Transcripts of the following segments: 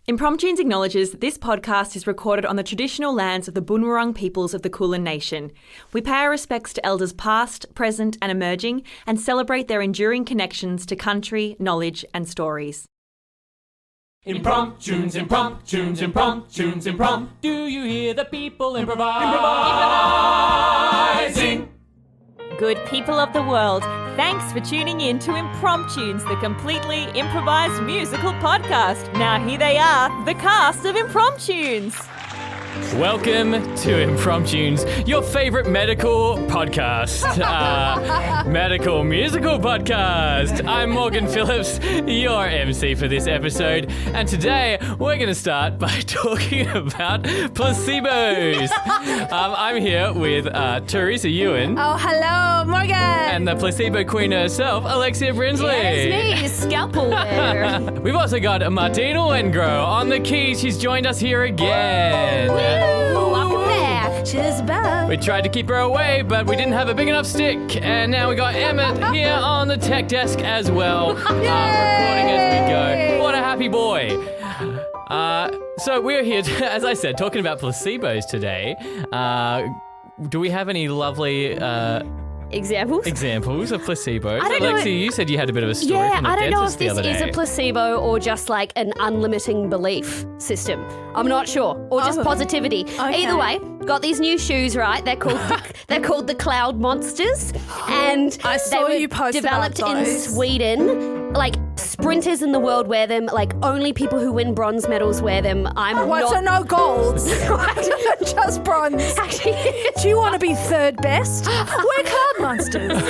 Impromptunes acknowledges that this podcast is recorded on the traditional lands of the Boonwurrung peoples of the Kulin Nation. We pay our respects to elders past, present and emerging and celebrate their enduring connections to country, knowledge and stories. Impromptunes, impromptunes, impromptunes, imprompt. Do you hear the people improvising? Good people of the world, thanks for tuning in to Impromptunes, the completely improvised musical podcast. Now here they are, the cast of Impromptunes. Welcome to Impromptunes, your favourite medical podcast. Medical musical podcast. I'm Morgan Phillips, your MC for this episode. And today, we're going to start by talking about placebos. I'm here with Teresa, Ewan. Oh, hello, Morgan. And the placebo queen herself, Alexia, Brinsley. Yeah, it's me, scalpel there. We've also got Martine Wengrow on the keys. She's joined us here again. Welcome back. She's back. We tried to keep her away, but we didn't have a big enough stick. And now we got Emmet here on the tech desk as well, recording as we go. What a happy boy. So we're here, as I said, talking about placebos today. Do we have any lovely Examples of placebos? I don't know. Alexia, you said you had a bit of a story from the I don't know if dentist the this other is day. a placebo or just like an unlimiting belief system. I'm not sure. Or just positivity. Okay. Either way, got these new shoes, right? They're called the Cloud Monsters. And I saw they were you posted developed about in those. Sweden. Like sprinters in the world wear them. Like only people who win bronze medals wear them. What, so no golds? Just bronze. Actually, Do you want to be third best? We're cloud monsters.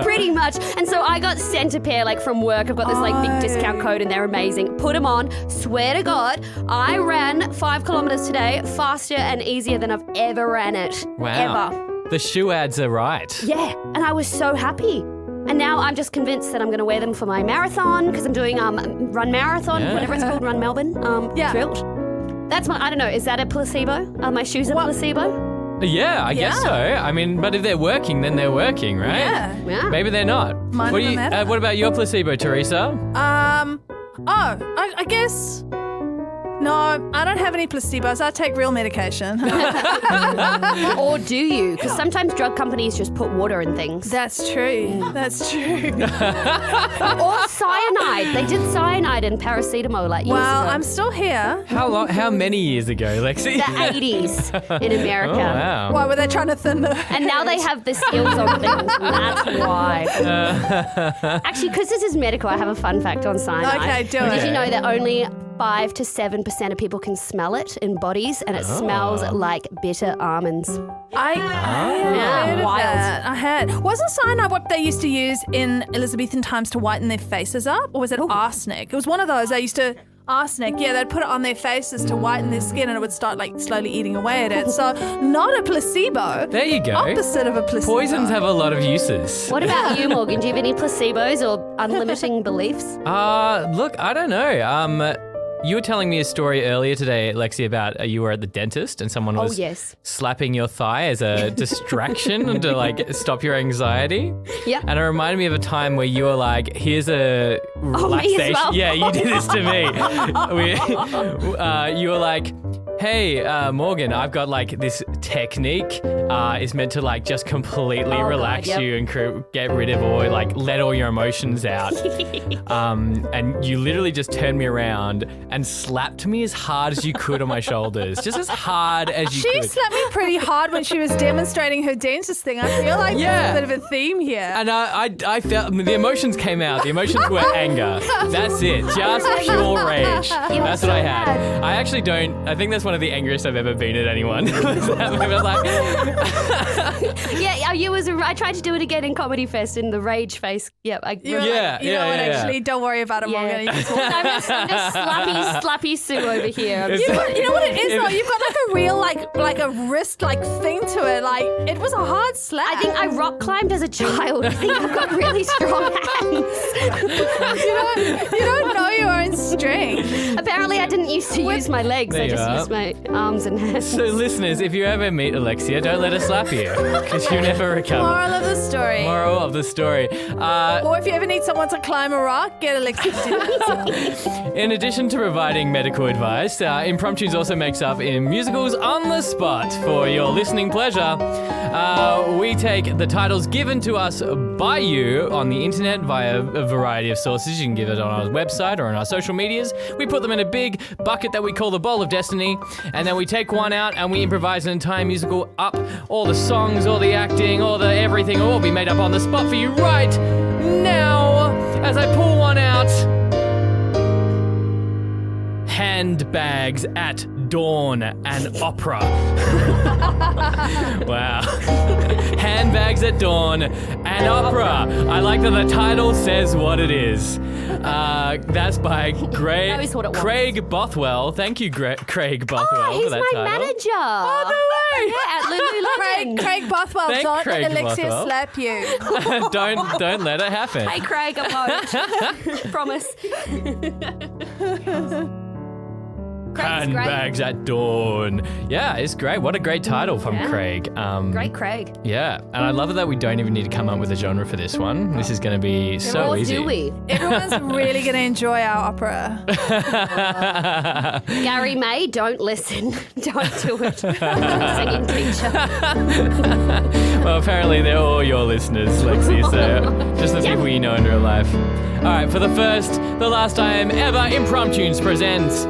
pretty much. And so I got sent a pair like from work. I've got this like big discount code and they're amazing. Put them on. Swear to God, I ran 5 kilometers today faster and easier than I've ever ran it. Wow. Ever. The shoe ads are right. Yeah. And I was so happy. And now I'm just convinced that I'm going to wear them for my marathon because I'm doing Run Marathon, Yeah. whatever it's called, Run Melbourne. Yeah. Thrilled. That's my, I don't know, is that a placebo? Are my shoes a placebo? Yeah, I guess so. I mean, but if they're working, then they're working, right? Yeah. Yeah. Maybe they're not. Mine What, doesn't matter. what about your placebo, Teresa? I guess. No, I don't have any placebos. I take real medication. Or do you? Because sometimes drug companies just put water in things. That's true. That's true. Or cyanide. They did cyanide in paracetamol like years Well, ago. I'm still here. How many years ago, Lexi? The 80s in America. Oh, wow. Why were they trying to thin the And now they have the skills on things, and that's why. Actually, because this is medical, I have a fun fact on cyanide. Okay, do Did it. you know that only 5 to 7% of people can smell it in bodies, and it smells like bitter almonds. I Yeah, heard of wild. that. I had. Wasn't cyanide what they used to use in Elizabethan times to whiten their faces up? Or was it arsenic? It was one of those. They used to... Arsenic, yeah, they'd put it on their faces to whiten their skin and it would start like slowly eating away at it. So not a placebo. There you go. Opposite of a placebo. Poisons have a lot of uses. What about you, Morgan? Do you have any placebos or unlimiting beliefs? Look, I don't know. You were telling me a story earlier today, Lexi, about you were at the dentist and someone was yes. slapping your thigh as a distraction to like stop your anguanxiety. Yep. And it reminded me of a time where you were like, here's a relaxation. well? Yeah, you did this to me. You were like, hey, Morgan, I've got like this technique is meant to like just completely relax God, yep. you and get rid of or like let all your emotions out. And you literally just turned me around and slapped me as hard as you could on my shoulders. Just as hard as you She could. slapped me pretty hard when she was demonstrating her dentist thing. I feel like Yeah. there's a bit of a theme here. And I felt the emotions came out. The emotions were anger. That's it. Just pure rage. That's what I had. I actually don't. I think that's one of the angriest I've ever been at anyone. Was that moment. I was like, I tried to do it again in Comedy Fest in the rage face. Yep. You were Yeah, like, you know yeah, what, yeah. actually, don't worry about it, Morgan. You can talk. I'm just slappy Sue over here. It's- You know what it is though? You've got like a real like a wrist like thing to it. Like it was a hard slap. I think I rock climbed as a child. I think I've got really strong hands. you don't know your own strength. Apparently I didn't used to use my legs. There I you just are. used my arms and hands. So, listeners, if you ever meet Alexia, don't let her slap you, because you never recover. Moral of the story. Moral of the story. Or if you ever need someone to climb a rock, get Alexia to do it. In addition to providing medical advice, Impromptus also makes up in musicals on the spot for your listening pleasure. We take the titles given to us by you on the internet via a variety of sources. You can give it on our website or on our social medias. We put them in a big bucket that we call the Bowl of Destiny, and then we take one out and we improvise an entire musical up. All the songs, all the acting, all the everything will all be made up on the spot for you right now as I pull one out. Handbags at Dawn, an opera. Wow. Handbags at Dawn, an opera. I like that the title says what it is. That's by Knows what it was. Craig Bothwell. Thank you, Craig Bothwell, He's for that my title. manager. Oh, no way. Yeah, at Lululemon. Craig Bothwell, Thank don't Craig let Alexia Bothwell. slap you. Don't let it happen. Hey, Craig, I won't. Promise. Craig's great. Handbags at Dawn. Yeah, it's great. What a great title from Yeah. Craig. Great, Craig. Yeah, and I love it that we don't even need to come up with a genre for this one. This is going to be so Or easy. do we? Everyone's really going to enjoy our opera. Gary May, don't listen. Don't do it. Singing teacher. Well, apparently they're all your listeners, Lexi, so just the people you know in real life. All right, for the last time ever, Impromptunes presents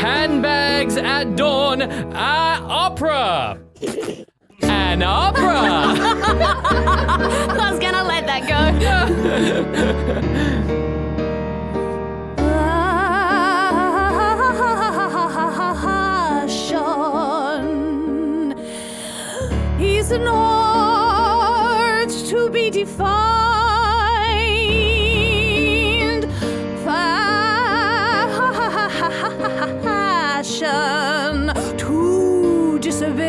Handbags at Dawn, opera. An opera. I was going to let that go. Passion is an art to be defined. Fashion to disobey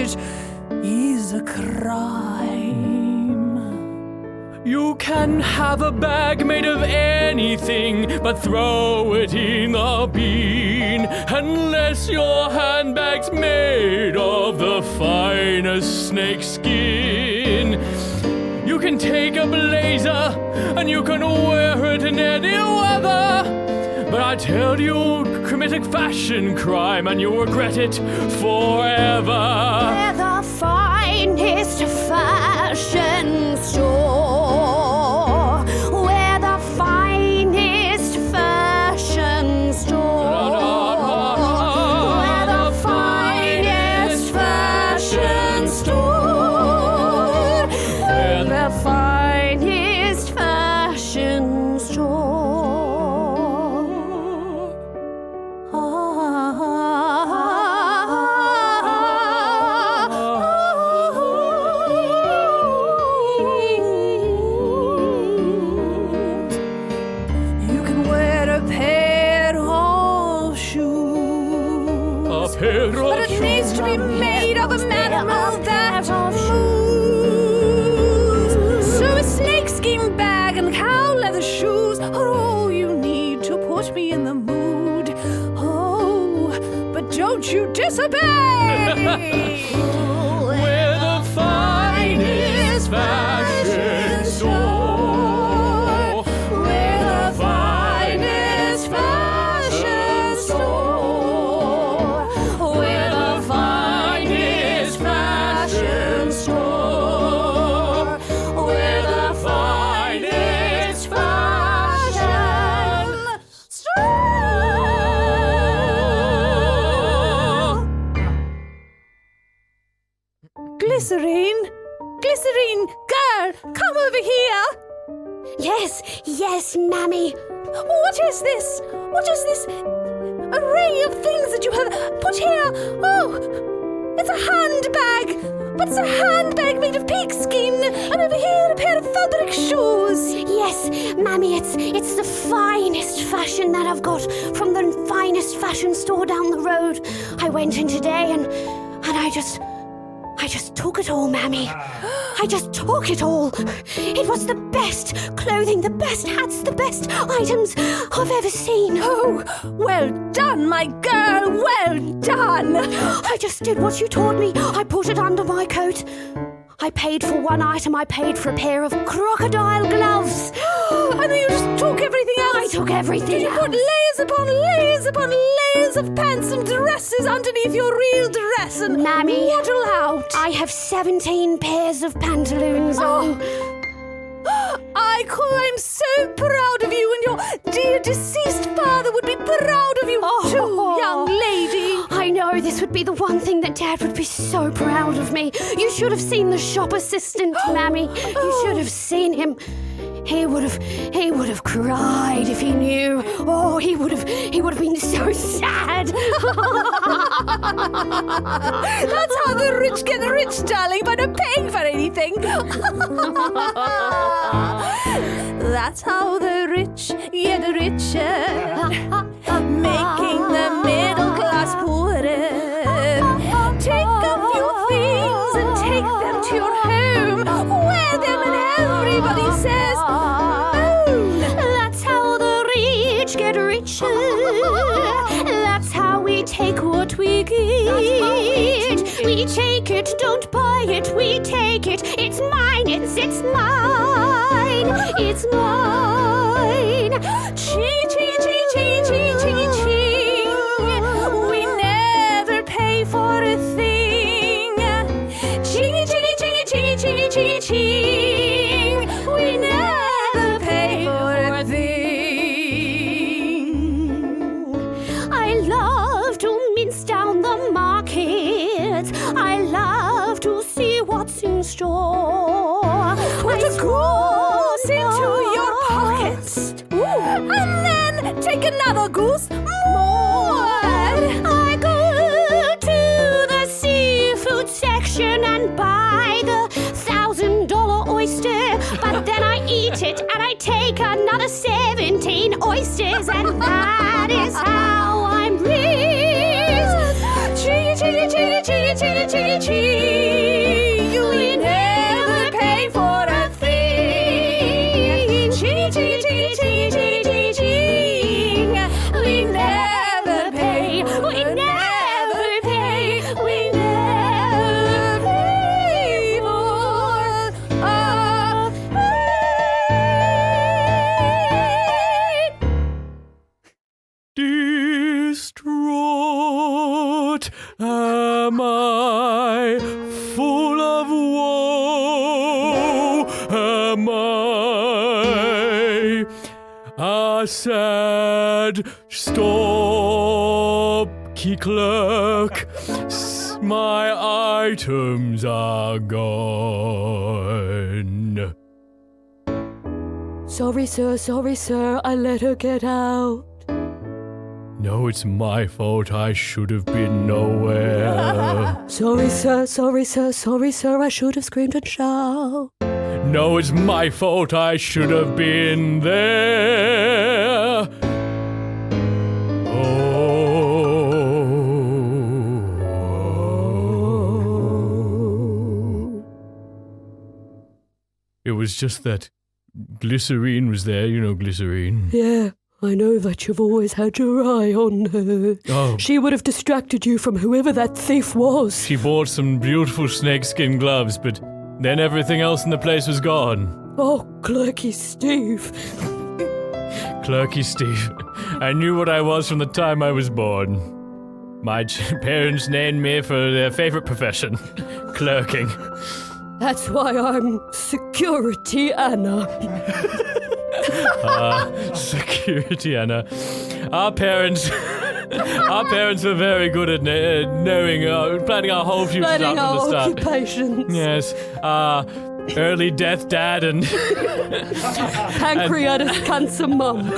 it is a crime. You can have a bag made of anything, but throw it in the bin. Unless your handbag's made of the finest snake skin. You can take a blazer and you can wear it in any weather. But I tell you, you'll commit a fashion crime and you'll regret it forever. We're the finest fashion store. We're the finest fashion store. We're the finest fashion store. We're the finest fashion store. You can wear a pair of shoes, A pair of but it needs to be made of a material that moves. So a snakeskin bag and cow leather shoes are all you need to put me in the mood. Oh, but don't you disobey! We're the finest fashion store. We're the finest fashion store. We're the finest fashion store. We're the finest fashion store. Glycerine, glycerine, girl, come over here. Yes, Mammy. What is this? What is this array of things that you have put here? Oh, it's a handbag. But it's a handbag made of pigskin. And over here, a pair of fabric shoes. Yes, Mammy, it's the finest fashion that I've got from the finest fashion store down the road. I went in today and I just took it all, Mammy. I just took it all. It was the best clothing, the best hats, the best items I've ever seen. Oh, well done, my girl, well done. I just did what you told me. I put it under my coat. I paid for one item. I paid for a pair of crocodile gloves. And then you just took everything else. I took everything You else. put layers upon layers upon layers of pants and dresses underneath your real dress and Mammy, waddle out. I have 17 pairs of pantaloons on. I'm so proud of you, and your dear deceased father would be proud of you too, young lady. I know, this would be the one thing that Dad would be so proud of me. You should have seen the shop assistant, Mammy. You should have seen him. He would have cried if he knew. Oh, he would have been so sad. That's how the rich get rich, darling, by not paying for anything. That's how the rich get richer, making the middle class poorer. Take a few things and take them to your home. Wear them and everybody says, That's how the rich get richer. That's how we take what we get. We take it, don't buy it. We take it. It's mine. It's mine. It's mine. ching, ching, ching, ching, ching, ching, ching. We never pay for a thing. Ching, ching, ching, ching, ching, ching, ching. We never pay for a thing. I love to mince down the markets. I love to see what's in store. Put a goose into your pockets. And then take another goose more. I go to the seafood section and buy the $1,000 oyster, but then I eat it and I take another 17 oysters, and that is how I'm rich. Ching, ching, ching, ching, ching, ching, ching. You never pay for a thing. Ching, ching, ching, ching, ching, ching, ching. We never pay. We never pay. We never pay for a thing. Distraught am I, full of woe am I, a sad stocky clerk, my items are gone. Sorry, sir, I let her get out. No, it's my fault. I should have been nowhere. Sorry, sir, I should have screamed and shouted. No, it's my fault. I should have been there. Oh. It was just that Glycerine was there. You know Glycerine. Yeah, I know that you've always had your eye on her. Oh. She would have distracted you from whoever that thief was. She bought some beautiful snakeskin gloves, but then everything else in the place was gone. Oh, Clerky Steve. Clerky Steve. I knew what I was from the time I was born. My parents named me for their favorite profession, clerking. That's why I'm Security Anna. Security Anna. Our parents were very good at knowing, planning our whole futures Planning out from the our start. occupations. Yes. Early death dad and Pancreatic cancer mum.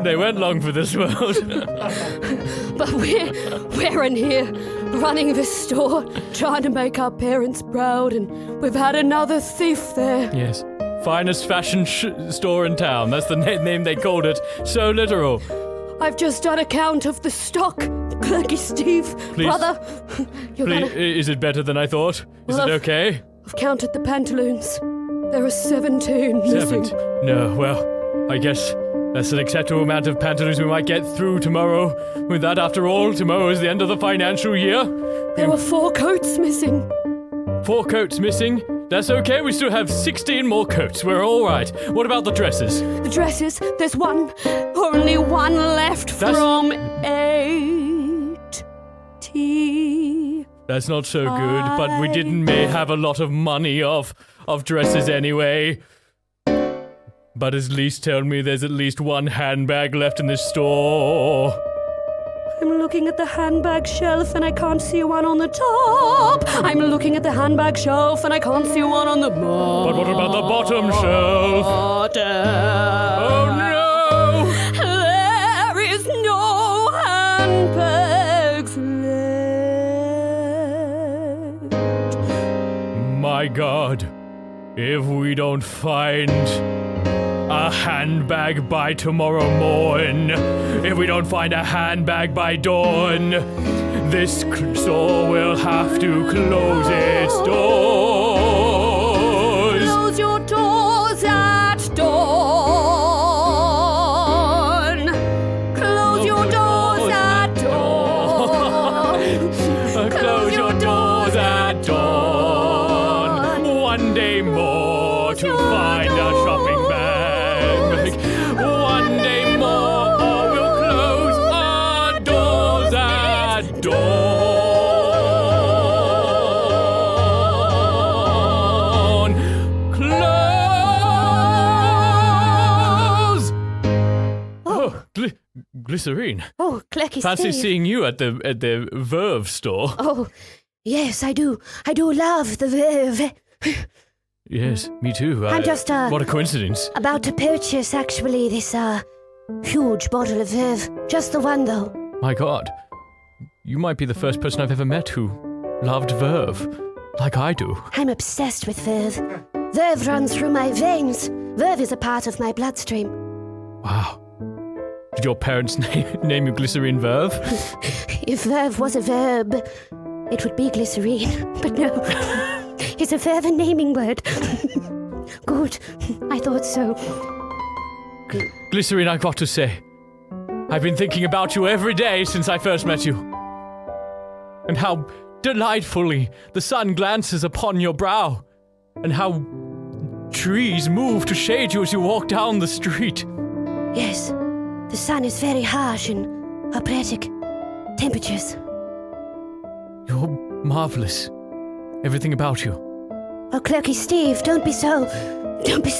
they weren't long for this world. But we're in here, running this store, trying to make our parents proud, and we've had another thief there. Yes. Finest fashion store in town. That's the name they called it. So literal. I've just done a count of the stock. Clerky Steve, Please. brother. You're Please, gonna... is it better than I thought? Is Well, it okay? I've counted the pantaloons. There are 17 missing. No, well, I guess that's an acceptable amount of pantaloons we might get through tomorrow. With that, after all, tomorrow is the end of the financial year. There were 4 coats missing. 4 coats missing. That's okay, we still have 16 more coats. We're all right. What about the dresses? The dresses, there's only one left from 80. That's not so good, but we may have a lot of money of dresses anyway. But at least tell me there's at least one handbag left in this store. I'm looking at the handbag shelf and I can't see one on the top. I'm looking at the handbag shelf and I can't see one on the bottom. But what about the bottom shelf? Oh no! There is no handbags left. My God, if we don't find a handbag by tomorrow morn, if we don't find a handbag by dawn, this store will have to close its doors. Close your doors at dawn. Close your doors at dawn. Close your doors at dawn. One day more to find a shopping bag. One day more, or we'll close our doors at dawn. Close. Oh, Glycerine. Oh, Clerky Fancy Steve. seeing you at the Verve store. Oh, yes, I do. I do love the Verve. Yes, me too. I'm just, what a coincidence. About to purchase, actually, this, huge bottle of Verve. Just the one, though. My God, you might be the first person I've ever met who loved Verve, like I do. I'm obsessed with Verve. Verve runs through my veins. Verve is a part of my bloodstream. Wow. Did your parents name you Glycerine Verve? If Verve was a verb, it would be glycerine. But no, it's a Verve a naming word. Good, I thought so. Glycerine, I've got to say, I've been thinking about you every day since I first met you. And how delightfully the sun glances upon your brow. And how trees move to shade you as you walk down the street. Yes, the sun is very harsh in operatic temperatures. You're marvelous. Everything about you. Oh, Clerky Steve, don't be so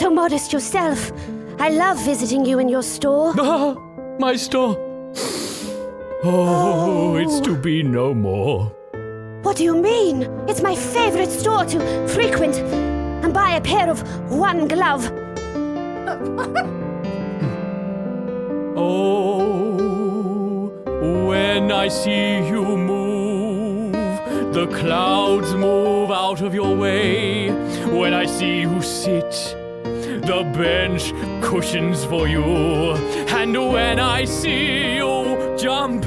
modest yourself. I love visiting you in your store. Ah, my store. Oh, it's to be no more. What do you mean? It's my favorite store to frequent and buy a pair of one glove. Oh, when I see you move, the clouds move out of your way. When I see you sit, the bench cushions for you. And when I see you jump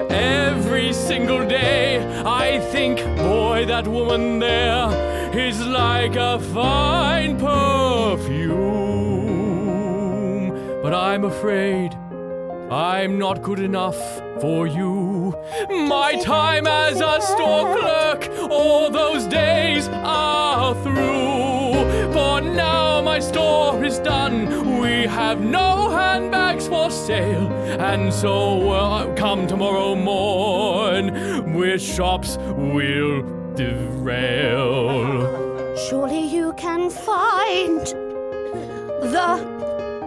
every single day, I think, boy, that woman there is like a fine perfume. But I'm afraid I'm not good enough for you. My time as a store clerk, all those days are through. For now my store is done. We have no handbags for sale. And so come tomorrow morn, with shops will derail. Surely you can find the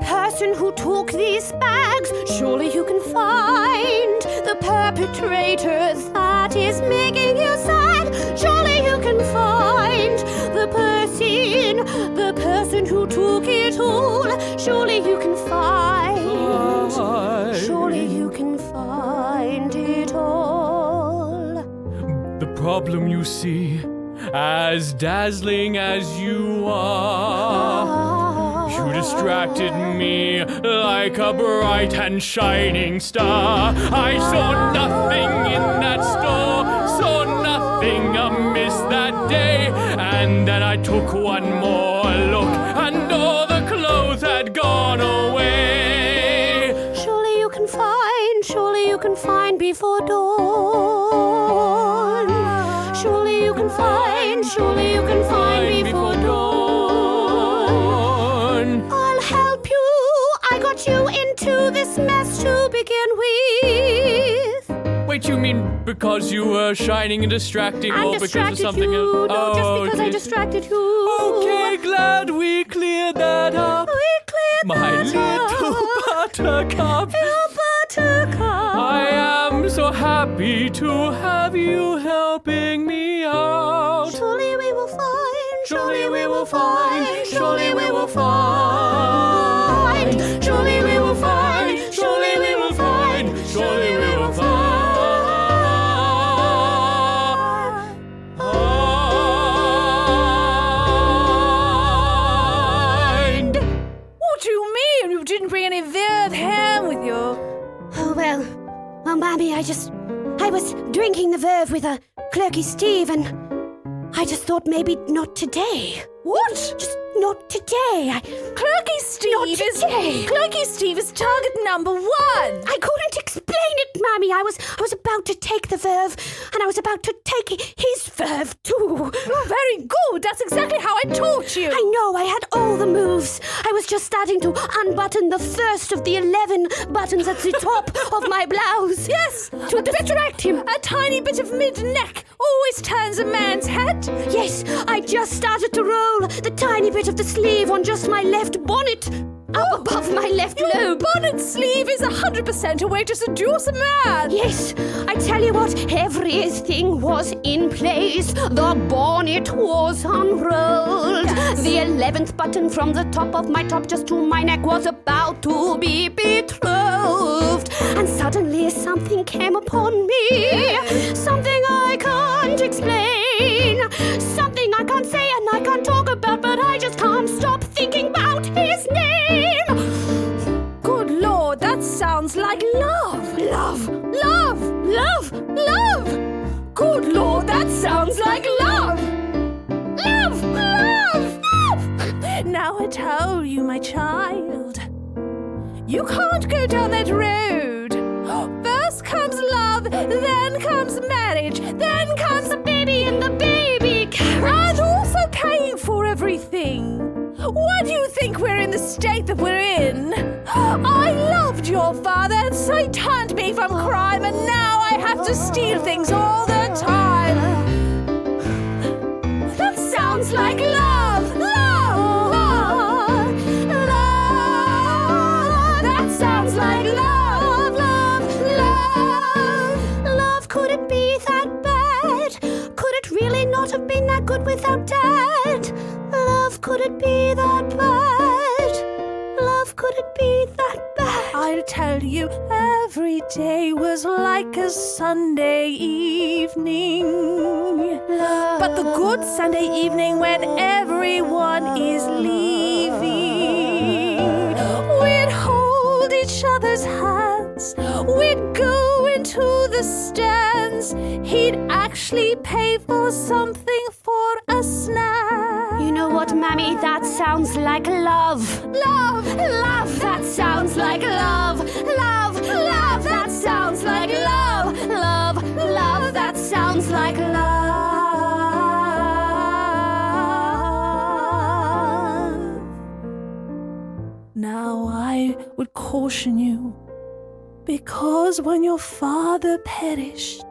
person who took these bags. Surely you can find the perpetrator that is making you sad. Surely you can find the person who took it all. Surely you can find. Surely you can find it all. The problem, you see, as dazzling as you are, You distracted me like a bright and shining star. I saw nothing in that store, saw nothing amiss that day. And then I took one more look, and all the clothes had gone away. Surely you can find before dawn. Surely you can find before dawn. I'll help you. I got you into this mess to begin with. Wait, you mean because you were shining and distracting, I or because of distracted something you. else? No, just because I okay. distracted you. Okay, glad we cleared that up. My little buttercup. Your buttercup. I am so happy to have you helping me out. Surely we will find. Surely we will find. Surely we will find. Surely we will find. Surely we will find. Surely we will find. What do you mean? You didn't bring any verve ham with you? Oh, well, Mammy, I was drinking the verve with a Clerky Steve, and I just thought maybe not today. What? Just not today. Clerky Steve Clerky Steve is target number 1. I couldn't explain it, Mammy. I was about to take the verve, and I was about to take his verve too. Oh, very good. That's exactly how I taught you. I know, I had all the moves. I was just starting to unbutton the first of the 11 buttons at the top of my blouse. Yes, To distract him. a tiny bit of mid-neck always turns a man's head. Yes, I just started to roll the tiny bit of the sleeve on just my left bonnet, up above my left Your lobe. bonnet sleeve is 100% a way to seduce a man. Yes, I tell you what, everything was in place. The bonnet was unrolled. The 11th button from the top of my top just to my neck was about to be betrothed. And suddenly something came upon me. Something I can't explain. Something I can't say and I can't talk about, but I just can't stop thinking about his name. Good Lord, that sounds like love. Love. Love. Love. Love. Good Lord, that sounds like love. Love. Love. Love. Now I tell you, my child, you can't go down that road. First comes love, then comes marriage, then comes The baby and the baby carriage. and also paying for everything. Why do you think we're in the state that we're in? I loved your father, and so he turned me from crime, and now I have to steal things all the time. That sounds like love! Love! Love! Love! That sounds like love! Love! Love! Love, could it be that bad? Could it really not have been that good without Dad? Love, could it be that bad? Love, could it be that bad? I'll tell you, every day was like a Sunday evening. But the good Sunday evening when everyone is leaving. We'd hold each other's hands. We'd go into the stands. He'd actually pay for something for a snack. You know what, Mammy? That sounds like love. Love! Love, that sounds like love. Love, love, that sounds like love. Love, love, that sounds like love. Now I would caution you, because when your father perished,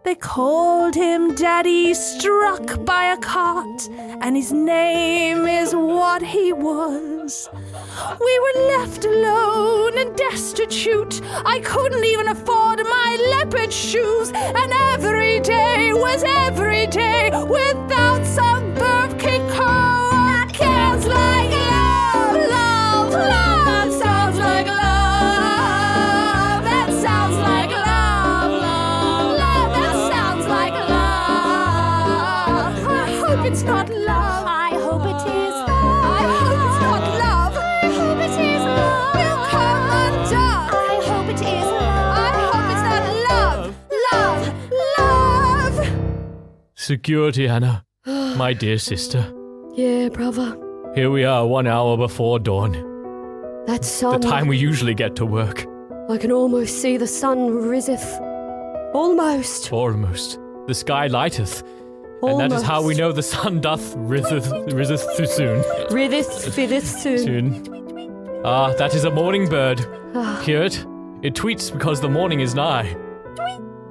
they called him Daddy Struck by a Cart, and his name is what he was. We were left alone and destitute. I couldn't even afford my leopard shoes, and every day was every day without some birthday card. That sounds like love, love, love. That sounds like love. That sounds like love, love, love. That sounds like love. I hope it's not love. I hope it is. I hope it's not Security, Anna. My dear sister. Yeah, brother. Here we are 1 hour before dawn. That sun. The time we usually get to work. I can almost see the sun riseth. Almost. Almost. The sky lighteth. And that is how we know the sun doth riseth too soon. Fitheth soon. That is a morning bird. Hear it? It tweets because the morning is nigh.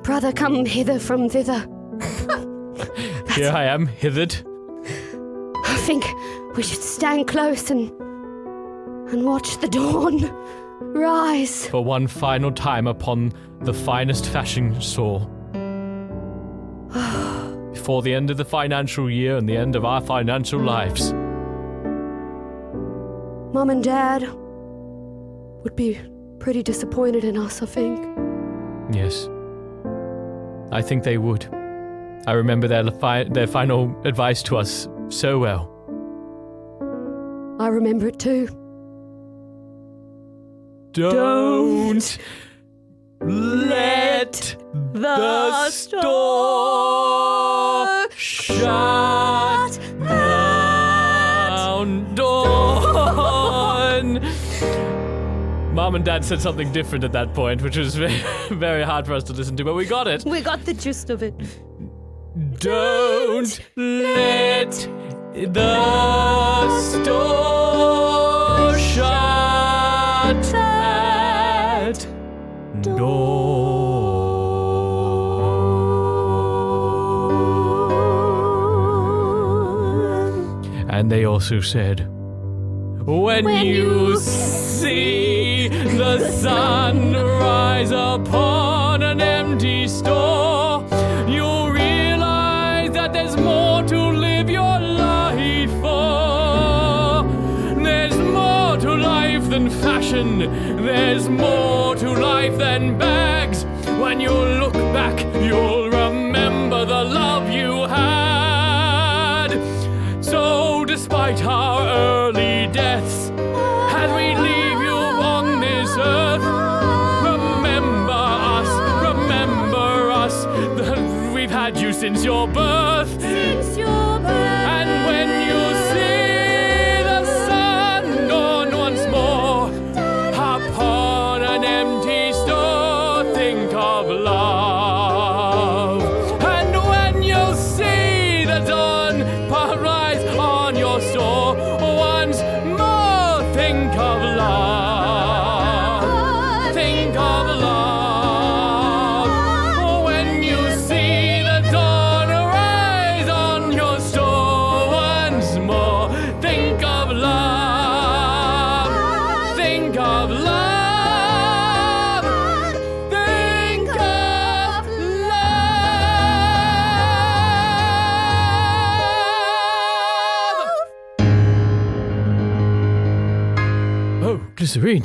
Brother, come hither from thither. Here I am, hithered. I think we should stand close and watch the dawn rise. For one final time upon the finest fashion saw. Before the end of the financial year and the end of our financial lives. Mum and Dad would be pretty disappointed in us, I think. Yes. I think they would. I remember their final advice to us so well. I remember it too. Don't let the store shut down. Dawn. Mom and Dad said something different at that point, which was very, very hard for us to listen to, but we got it. We got the gist of it. Don't let the store shut at dawn. And they also said, when you see the sun rise upon an empty store, you'll realize that there's more to live your life for. There's more to life than fashion. There's more to life than bags. When you look back, you'll remember the love you had. So despite our early deaths, as we leave you on this earth, remember us, that we've had you since your birth. And when you see the sun dawn once more upon an empty store, think of love. And when you see the dawn rise on your store once more, think of love. Think of love. When you see the dawn rise on your store once more, think of love. Think of love. Think of love. Oh, Glycerine.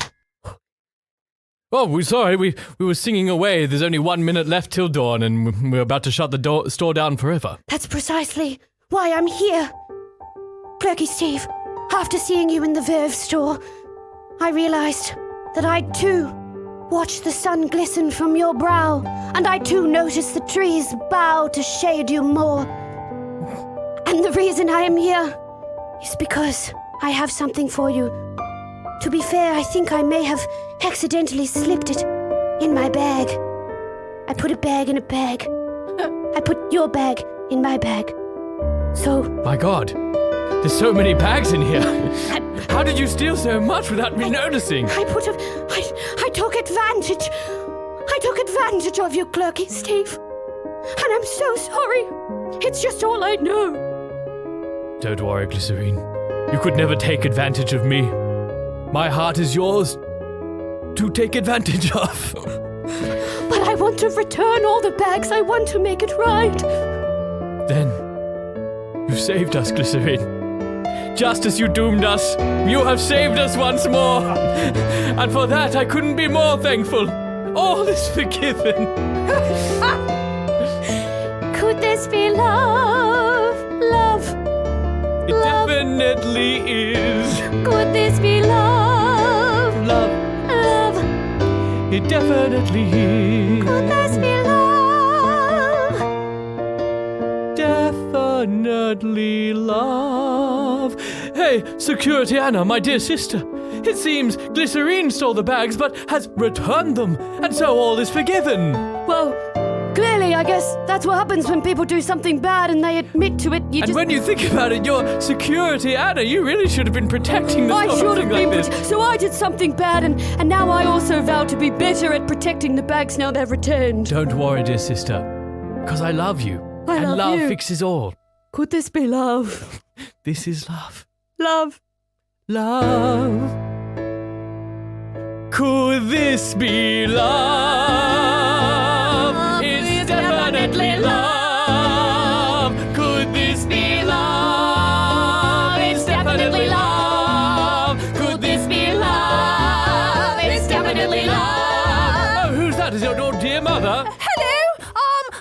Oh, we're sorry. We were singing away. There's only 1 minute left till dawn, and we're about to shut the store down forever. That's precisely why I'm here. Clerky Steve, after seeing you in the Verve store, I realized that I too watched the sun glisten from your brow, and I too noticed the trees bow to shade you more. And the reason I am here is because I have something for you. To be fair, I think I may have accidentally slipped it in my bag. I put a bag in a bag. I put your bag in my bag. So... My God, there's so many bags in here. How did you steal so much without me noticing? I took advantage. I took advantage of you, Clerky Steve. And I'm so sorry. It's just all I know. Don't worry, Glycerine. You could never take advantage of me. My heart is yours to take advantage of. But I want to return all the bags. I want to make it right. Then, you saved us, Glycerine. Just as you doomed us, you have saved us once more. And for that, I couldn't be more thankful. All is forgiven. Could this be love? Love. It definitely is. Could this be love? Love. Love. It definitely is. Could this be love? definitely love. Hey, Security Anna, my dear sister. It seems Glycerine stole the bags but has returned them, and so all is forgiven. Well, clearly, I guess that's what happens when people do something bad and they admit to it. And when you think about it, you're Security Anna. You really should have been protecting the I store should have like been. this. So I did something bad, and now I also vow to be better at protecting the bags now they've returned. Don't worry, dear sister, because I love you. I and love love you. fixes all. Could this be love? This is love. Love. Love. Could this be love? It's definitely love. Could this be love? It's definitely love. Could this be love? It's definitely love. Oh, who's that? Is it your dear mother? Hello.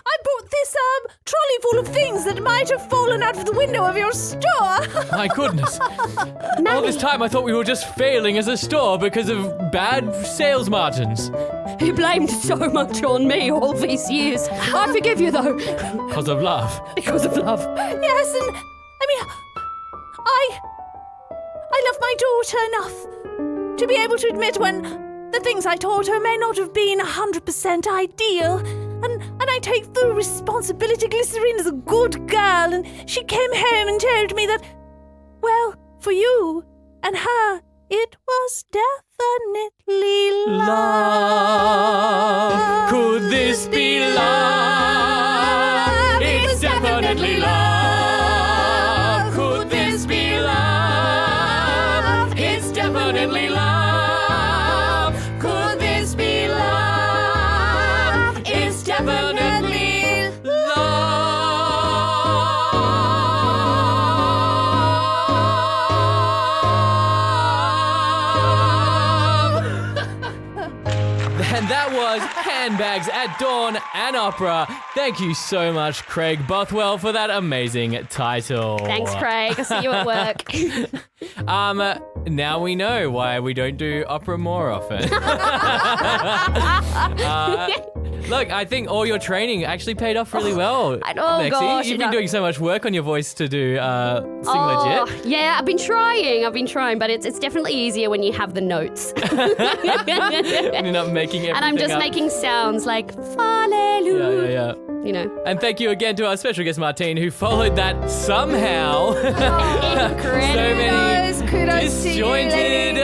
I bought this trolley full of things that might have fallen out of the window of your store. My goodness. All this time I thought we were just failing as a store because of bad sales margins. He blamed so much on me all these years. I forgive you though. Because of love. Because of love. Yes, and I mean, I love my daughter enough to be able to admit when the things I taught her may not have been 100% ideal. And I take full responsibility. Glycerine is a good girl, and she came home and told me that, well, for you and her, it was definitely love. Could this be love? It's definitely love. Could this be love? It's definitely love. Could this be love? It's definitely love. And that was Handbags at Dawn and Opera. Thank you so much, Craig Bothwell, for that amazing title. Thanks, Craig. I'll see you at work. Now we know why we don't do opera more often. Look, I think all your training actually paid off really well. Lexi, gosh, you've been doing so much work on your voice to do Sing Legit. Yeah, I've been trying, but it's definitely easier when you have the notes. And you're not making everything And I'm just up. making sounds like hallelujah. Yeah. You know. And thank you again to our special guest, Martine, who followed that somehow. Incredible. So many Kudos to you, lady.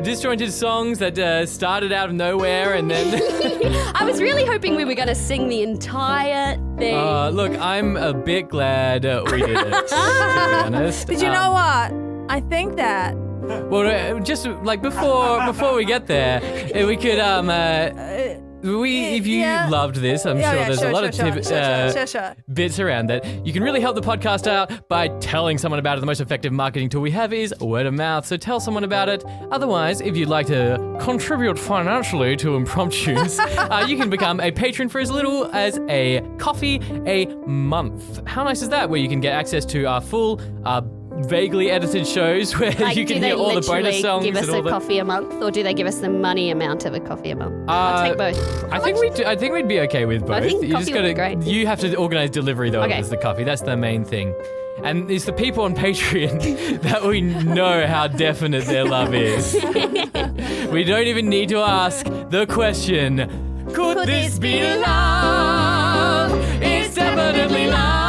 disjointed songs that started out of nowhere and then... I was really hoping we were going to sing the entire thing. Look, I'm a bit glad we did it, to be honest. Did you know what? I think that. Well, just like before we get there, we could if you loved this, I'm sure there's a lot of bits around that. You can really help the podcast out by telling someone about it. The most effective marketing tool we have is word of mouth, so tell someone about it. Otherwise, if you'd like to contribute financially to Impromptunes, you can become a patron for as little as a coffee a month. How nice is that? Where you can get access to our full vaguely edited shows where you can hear all the bonus songs. Do they literally give us and all a coffee a month, or do they give us the money amount of a coffee a month? I'll take both. I think we'd be okay with both. I think you coffee would be great. You have to organize delivery though. Okay. As the coffee. That's the main thing. And it's the people on Patreon that we know how definite their love is. We don't even need to ask the question, could this be love? It's definitely love.